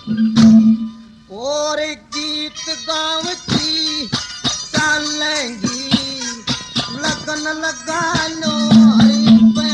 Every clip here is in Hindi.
और गीत गावती चालेंगी, लगन लगा लो हरी पे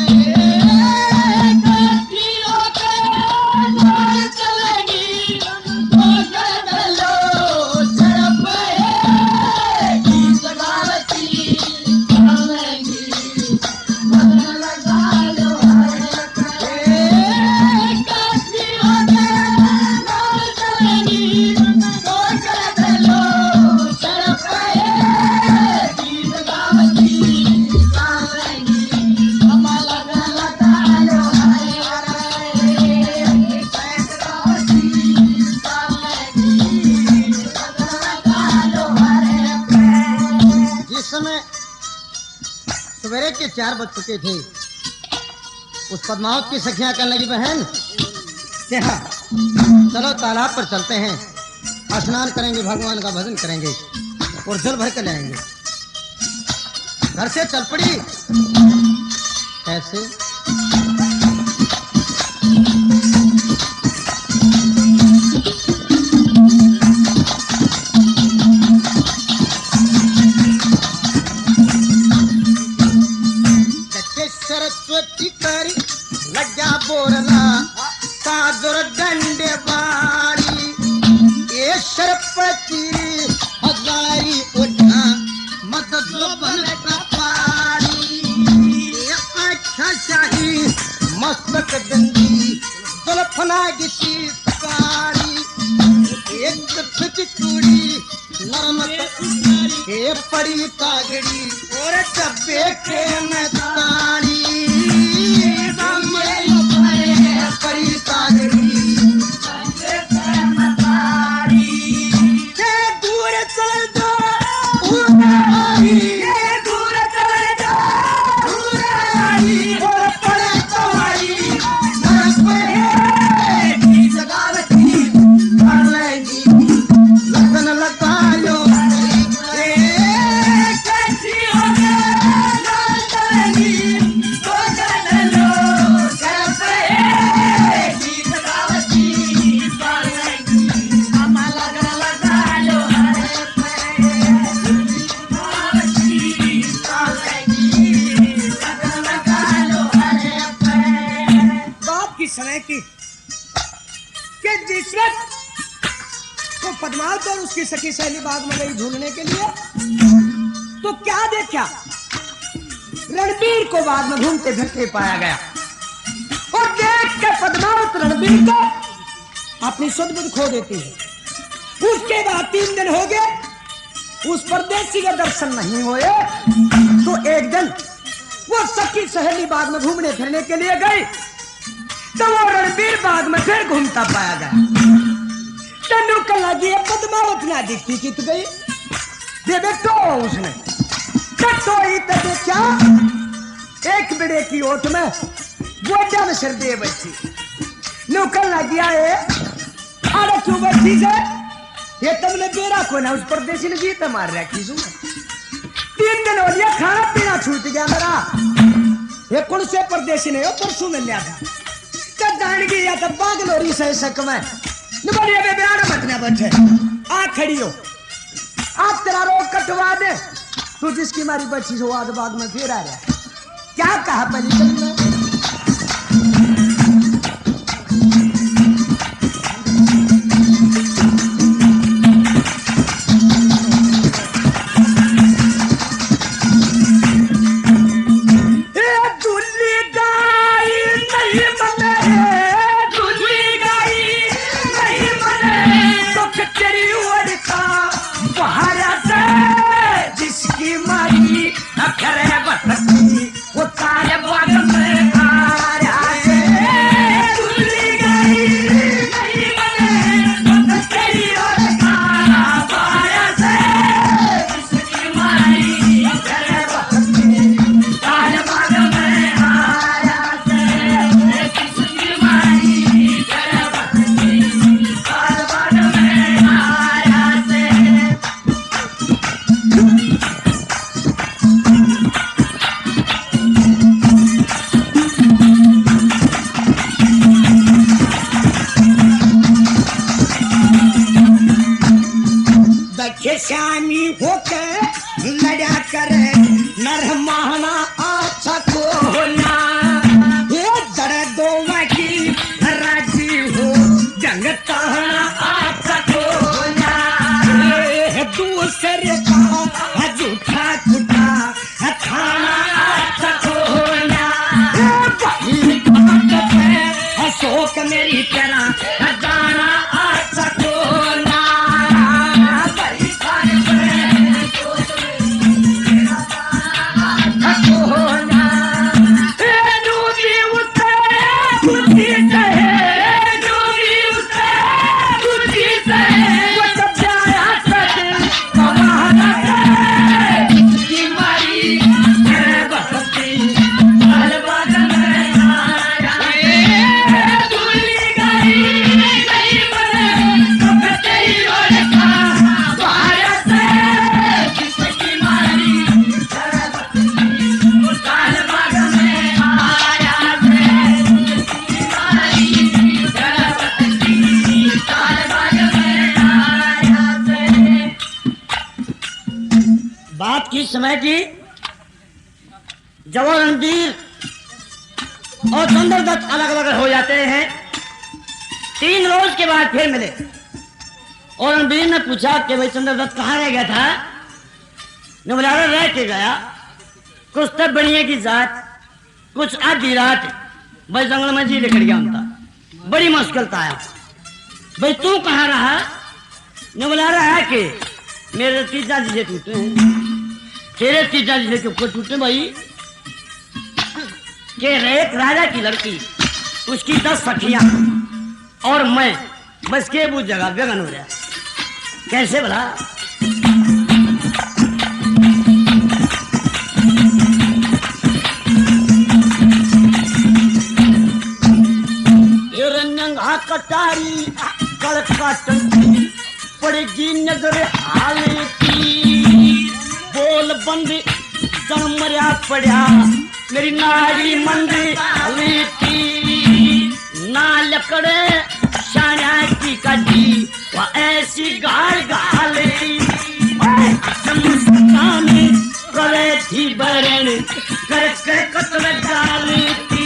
सवेरे के 4 बज चुके थे। उस पद्मावत की सखियां कहने लगी, बहन चलो तालाब पर चलते हैं, स्नान करेंगे, भगवान का भजन करेंगे और जल भर कर लाएंगे। घर से चल पड़ी। कैसे? सरस्वती करी लग्या बोरला सादर डंडे बाड़ी, ये सरपति हजारी उठा मत जोबन कपाड़ी, ये अच्छा शाही मस्तक दंडी दुल्फना गिसी कारी, एक फिचकुड़ी नरम ये पड़ी तागड़ी और डब्बे के में ताड़ी, पड़ी तागड़ी दूर चल दो दूर चल दो और पड़े तुम्हारी जगावती कर लेंगी, लगन लगा लो कि जिस वक्त तो पद्मावत और उसकी सखी सहेली बाग में गई ढूंढने के लिए, तो क्या देखा, रणबीर को बाग में घूमते फिरते पाया गया। और देख के पद्मावत रणबीर को अपनी सुध बुध खो देती है। उसके बाद 3 दिन हो गए, उस परदेसी के दर्शन नहीं हुए। तो एक दिन वो सखी सहेली बाग में घूमने फिरने के लिए गई, तो वो रणबीर बाग में फिर घूमता पाया गया। तनु का लगी पद्मावत ना दिखती कि तू गई दे बेटो उसने तो ही तो देखा एक बिड़े की ओट में गोटा में सिर दे बैठी नौकर लग गया है। अरे क्यों बैठी से ये तुमने बेरा को ना उस परदेसी ने जीत मार रखी सु 3 दिन हो गया, खाना पीना छूट गया मेरा। ये कौन से परदेसी ने परसों में लिया था जान गई या तो बागलोरी से सकवे निबड़िया बे बिराड़ मत ना बैठे आ खड़ी हो, आप तेरा रोग कटवा दे, तू जिसकी मारी बच्ची से आज बाग में फिर आ रहा। क्या कहा पहली कली में जिसकी मारी अखरे बतकी वो तारे बाग में श्यामी होके लड़ा करे नर माना अच्छा कोना ये दर्दों की राजी हो जंग ताना अच्छा कोना दूसरे का झूठा झूठा खाना अच्छा कोना अशोक मेरी तरह गाना अच्छा कोना बात की समय की जब रणबीर और चंद्रदत्त अलग अलग हो जाते हैं 3 रोज के बाद फिर मिले और रणबीर ने पूछा कि भाई चंद्रदत्त कहाँ रह गया था ने बोला रह के गया कुछ तब बढ़िया की जात कुछ आधी रात भाई जंगल में जी लेकर गया उनका बड़ी मुश्किल था आया भाई तू कहाँ रहा ने बोला रहा कि मेरे तीजा जिसे टूटे हैं तेरे तीजा जिसे के ऊपर टूटे भाई के एक राजा की लड़की उसकी 10 सखियां और मैं बस के वो जगह बेगन हो रहा कैसे भला रंगा कटारी कड़काटन पड़ेगी नजर हाले की बोल बंद जन मरिया पड़ा मेरी नारी मंदी हाले की ना लकड़े शाना की कटी वह ऐसी गाल गाले समस्ताने करे थी बरन कर कर कतल डाले थी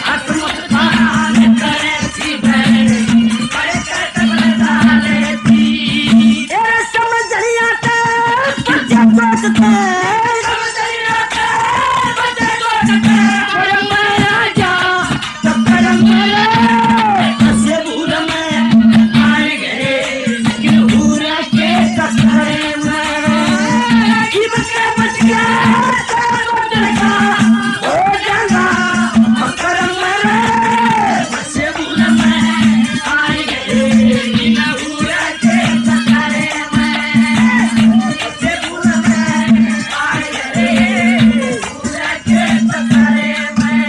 हसमस्ताने करे थी बरन कर कर कतल डाले थी तेरे समझ नहीं आता बच्चा सोचते समझ नहीं आता बच्चा सोचते और मारा जा तो करम मारे कसे भूल में आए गए कि भूरा के कसरे में कि बच्चा बच गया बच लगा हो जाएगा करम मारे कसे भूल में आए गए कि भूरा के कसरे में कसे भूल में आए गए भूरा के कसरे में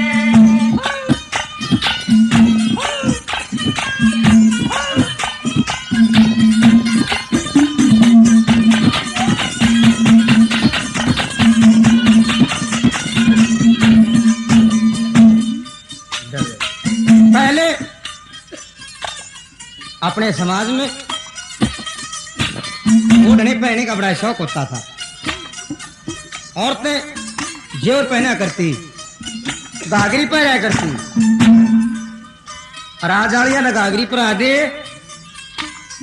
पहले अपने समाज में ओढ़ने पहनने का बड़ा शौक होता था औरतें जेवर पहना करती गागरी पहना करती और आज आलिया ना गागरी पर आधे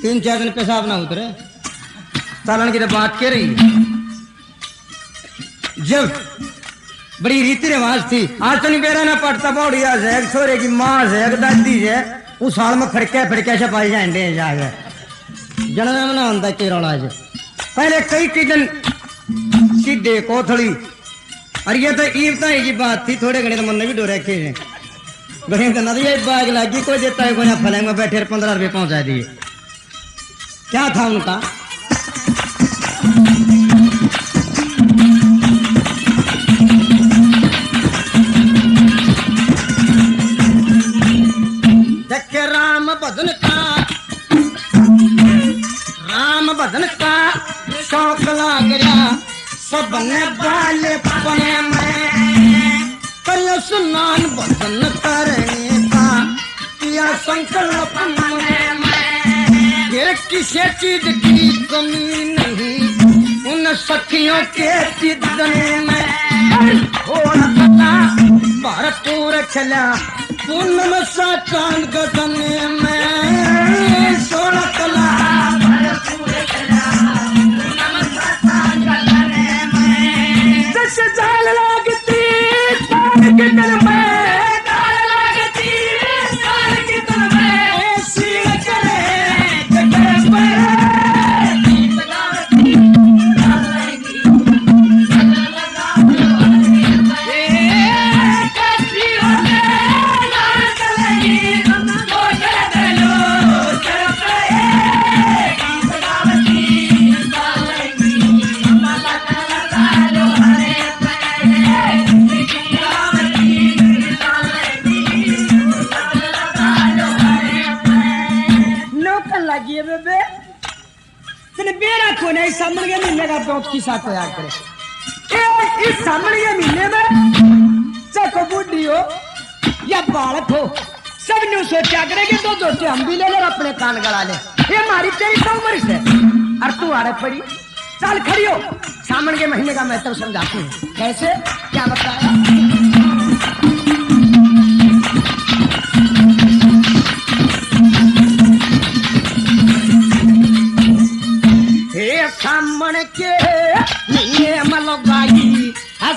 3-4 दिन पेशाब ना उतरे सालन की तो बात कह रही है जब बड़ी रीति रिवाज थी आज तो नहीं बेरा ना पड़ता बौड़िया से एक छोरे की माँ से एक दादी से उस साल में फड़के से पाई जाए जाए जन्म में ना होता केरला से पहले कई दिन सीधे कोथड़ी और ये तो ईवता की बात थी थोड़े घने तो मन ने भी डोरे रखे गणे तो नदिया बाग लगी कोई देता है कोई फलंग में बैठे 15 रुपये पहुंचा दिए क्या था उनका भजन का शौक लाग गया सबने बाले पने में करियो सुनान भजन करने का किया संकल्प मन में ये किसी चीज की कमी नहीं उन सखियों के चिदने में थोड़ा पता भरपूर खिला पूनम सा चांद गगने में सोना कला भरपूर खिला पूनम सा चांद गगने में जस जाल लगती चांद के तन में सामने के महीने का बहुत किस्सा तैयार करे। इस सामने के महीने में चाहे बुढ़ी हो या बालक हो सब ने सोचा करे कि दो दोस्ते हम भी ले ले अपने कान गड़ा ले। ये हमारी तेरी तो उम्र से और तू आड़े पड़ी चल खड़ी हो। सामने के महीने का मैं तो समझाती हूँ कैसे क्या बताया। सामने के नीले मलो गाई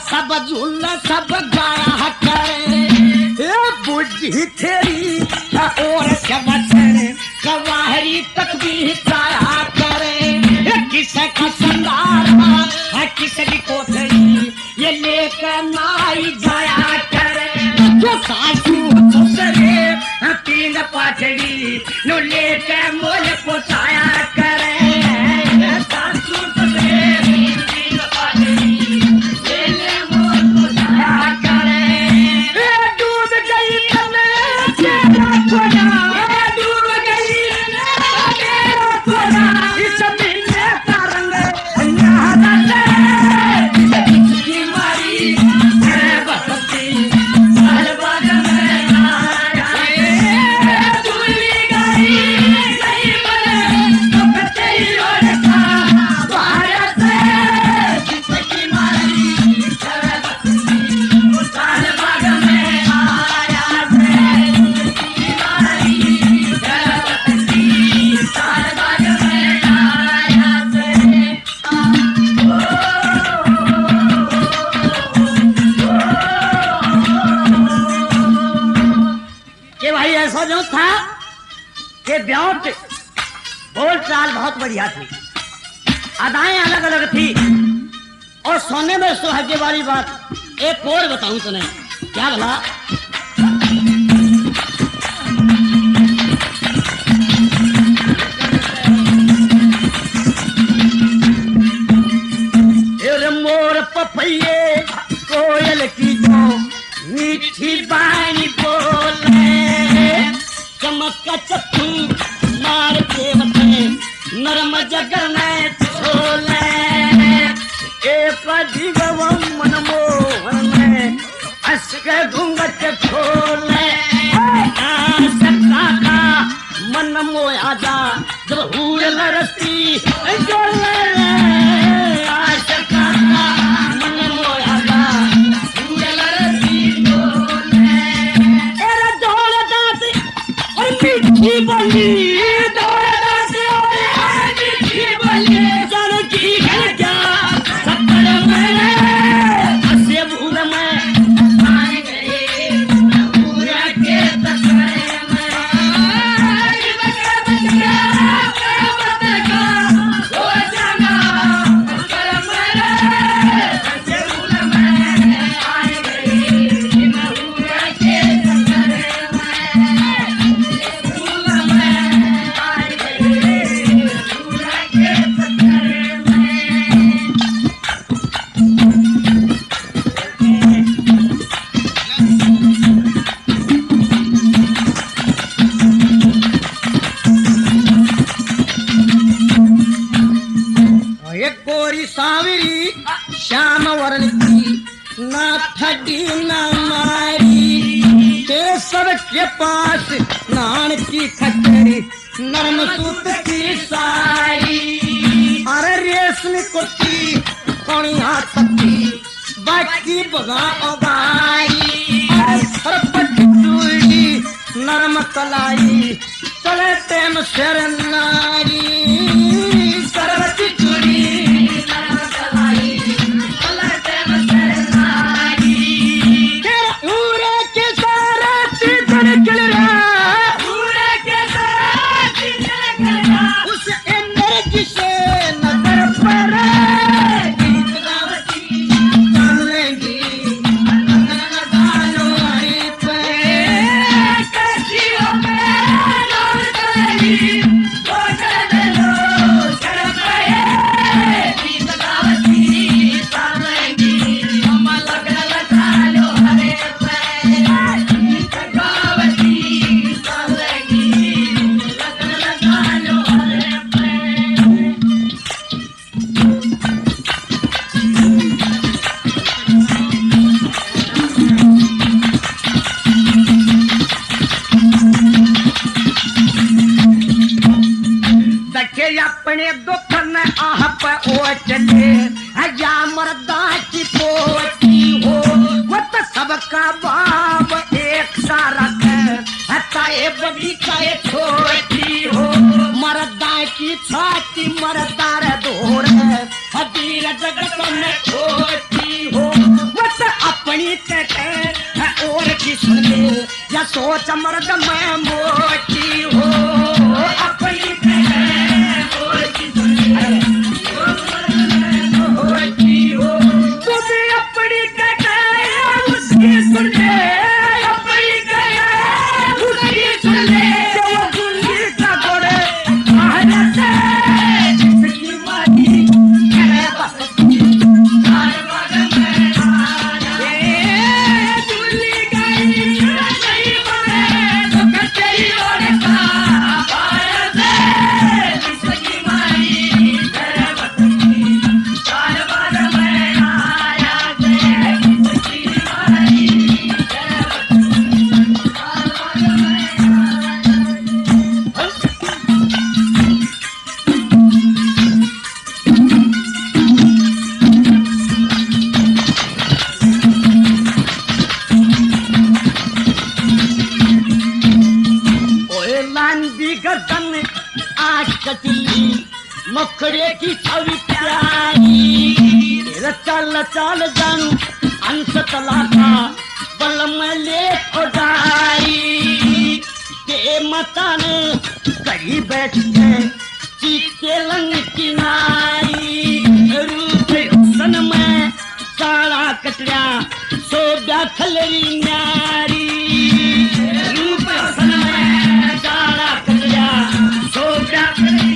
सब झूला सब गाया करे बुढ़ी तेरी और सब कवाहरी तक भी गाया करे किसे का संदार किसे की कोठरी ये लेकर नाई जाया करे जो सासू ससुरे तीन पाठड़ी नो लेकर मोल पोताया करे बोल चाल बहुत बढ़िया थी, अदाएं अलग अलग थी और सोने में सुहागे वाली बात एक और बताऊं तो नहीं क्या भला। मोर पपैये कोयल की जो मीठी बानी बोले चमक का चप्पू मार के बते नरम जगर में छोले एक दिगवम मनमोहन में असके घूंघट खोले आसका का मन मोया जा जब हूर लरसी जोले आसका का मन मोया जा हूर लरसी जोले एरा जोड़े दांत और मीठी बोली श्याम वर्ण की ना ठगी ना मारी तेरे सबके पास नान की खचरी नरम सूत की साड़ी कुर्ती कोणिया तत्ती बाकी बगा ओगाई सरपट चूड़ी नरम कलाई चले तेम शेर नारी सरपट चूड़ी नरम कलाई चले तेम शेर नारी तेरा उरे के सारा तीतर चल रहा उरे के सारा तीतर चल रहा उस एनर्जी से नजर पर अपने दुख में आह पे ओचले या मर्दा की पोती हो वो तो सबका बाप एक सारा है चाहे बड़ी चाहे छोटी हो मर्दा की छाती मर्दा रे दूर है वीर जगत में छोटी हो वो तो अपनी है और की सुन ले या सोच मर्द में मोटी हो अपनी मकड़े की छवि प्यारी तेरा चल चल जानू अंश तला था बल में ले उड़ाई के मतान कहीं बैठ के चीते लंग किनारी रूप हुसन में सारा कटड़ा सो बैठली न्यारी रूप हुसन में सारा कटड़ा सो बैठली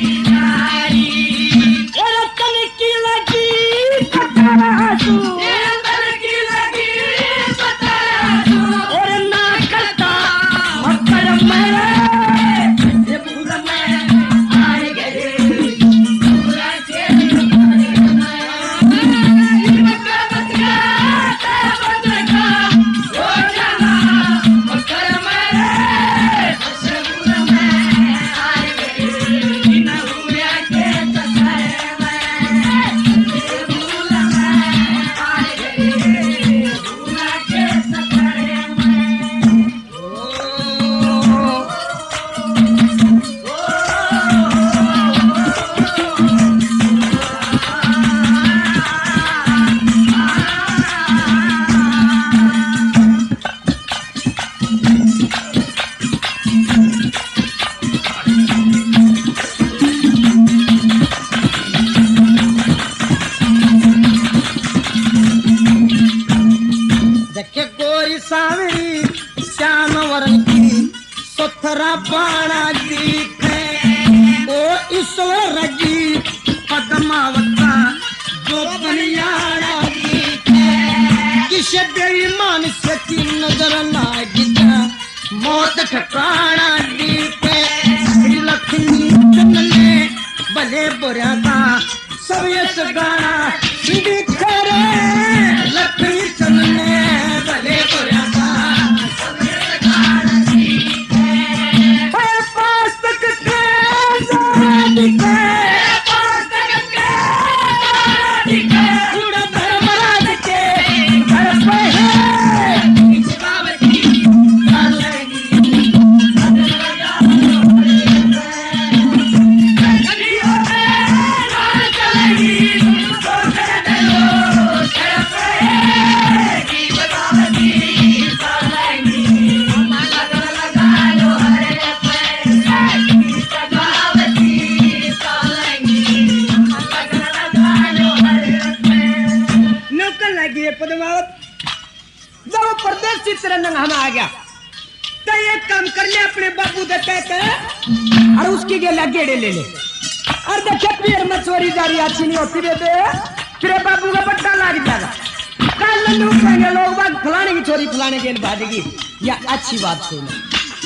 बाणा दिखे ओ ईश्वर जी पद्मावता जो बनियारा दिखे किस बेईमान से की नजर लागिता मौत ठिकाना दिखे लक्ष्मी चंदने भले बुरा का सब यश गाना दिखे रे लक्ष्मी चंदने भले बुरा का चित्ररंग हम आ गया तो एक काम कर ले अपने बाबू दे कहते और उसकी गेला गेड़े ले ले और देखे पेड़ में चोरी जारी अच्छी नहीं होती बेटे तेरे बाबू का पट्टा लग जाएगा कल लोग कहेंगे लोग बात फलाने की चोरी फलाने के भागेगी या अच्छी बात सुन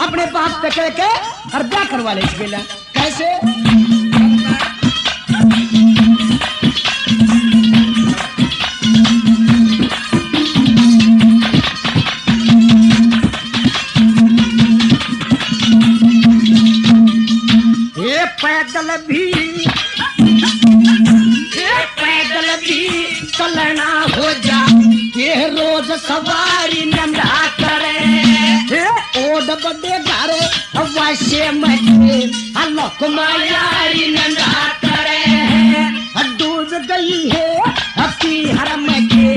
अपने बाप पे कह के और ब्याह करवा ले इस गेला कैसे पैदल भी चलना हो जा ये रोज सवारी नंदा करे ओड बड़े घरे वैसे मचे लोक मायारी नंदा करे डूब गई है अपनी हरम के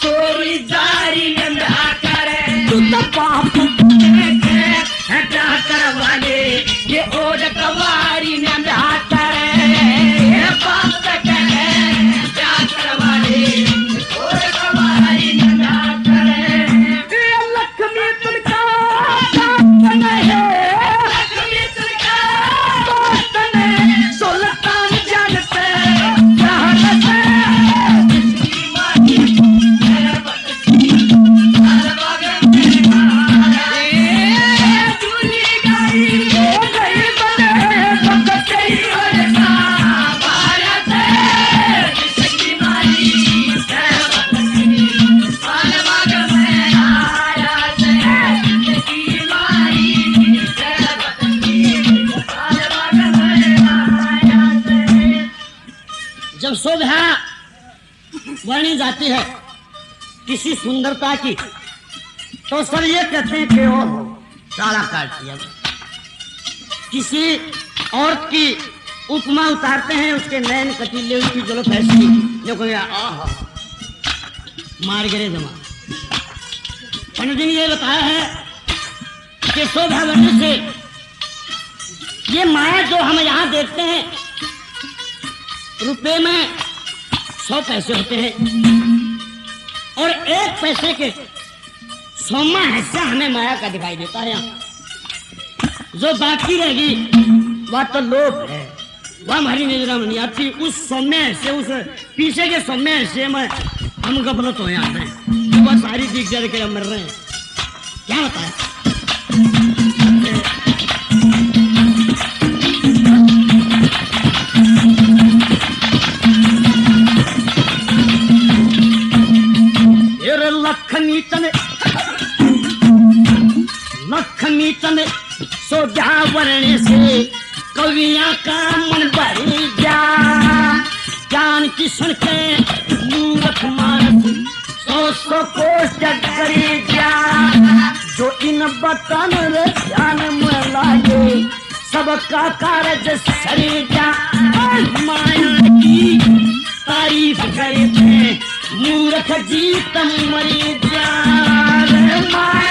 चोरी जारी नंदा करे तू तो पाप करवाले ये ओड कवारी नंदा करे पाप करवाले ओड कवारी नंदा करे लक्ष्मी तुमका है लक्ष्मी तुमका सुल्तान जानते जब शोभा वर्णी जाती है किसी सुंदरता की तो सब ये कहते हैं कि वो साड़ा काट दिया किसी औरत की उपमा उतारते हैं उसके नैन कटीले उसकी जुल्फ ऐसी जो कहेगा आहा मार गिरे जमा पंडित जी ने ये बताया है कि शोभा वर्णी से ये माया जो हम यहाँ देखते हैं रुपए में 100 पैसे होते हैं और 1 पैसे के 100वां हिस्सा हमें माया का दिखाई देता है यहाँ जो बाकी रहेगी वह तो लोभ है वह हमारी नजर में नहीं आती उस 100वें हिस्से उस पीछे के 100वें हिस्से में हम गफलत हो जाते हैं वह सारी दिख जल के मर रहे हैं क्या होता है लखनी तन सोजा वर्ण से कवियां का मन भरी जा ज्ञान की सुन के मूर्ख मानस 100 कोष करी जा जो इन बतन ध्यान में लागे सबका कार्य सरी जा माया की तारीफ करते मूर्ख जीत मरी जा माया